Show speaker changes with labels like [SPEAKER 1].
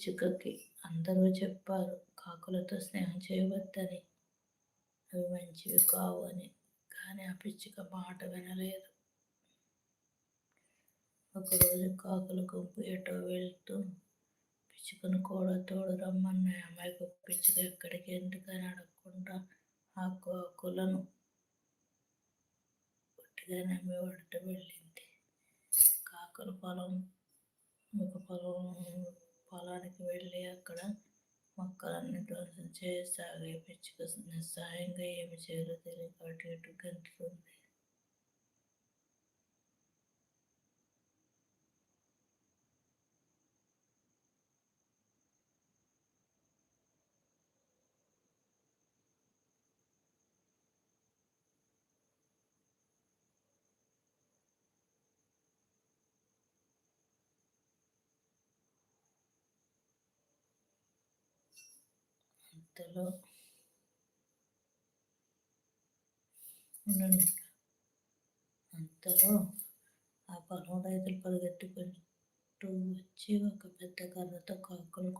[SPEAKER 1] పిచ్చుకకి అందరూ చెప్పారు కాకులతో స్నేహం చేయవద్దని, అవి మంచివి కావు అని. కానీ ఆ పిచ్చుక మాట వినలేదు. ఒకరోజు కాకుల గుంపు ఎటో వెళ్తూ పిచ్చుకను కూడా తోడు రమ్మన్నాయి. అమ్మాయికి పిచ్చుక ఎక్కడికి ఎందుకని అడగకుండా ఆ కాకులను గట్టిగా నమ్మి వెంట వెళ్ళింది. కాకుల పొలానికి వెళ్ళి అక్కడ మొక్కలన్నీ ధ్వంసం చేయసాగాయి. పిచ్చుక నిస్సహాయంగా ఏమి చేయాలో తెలియక అటు ఇటు గెంతుతుంది. అంతలో ఉండండి. అంతలో ఆ పొలం రైతులు పరిగెత్తుకుంటూ వచ్చి ఒక పెద్ద కర్రతో కాకులు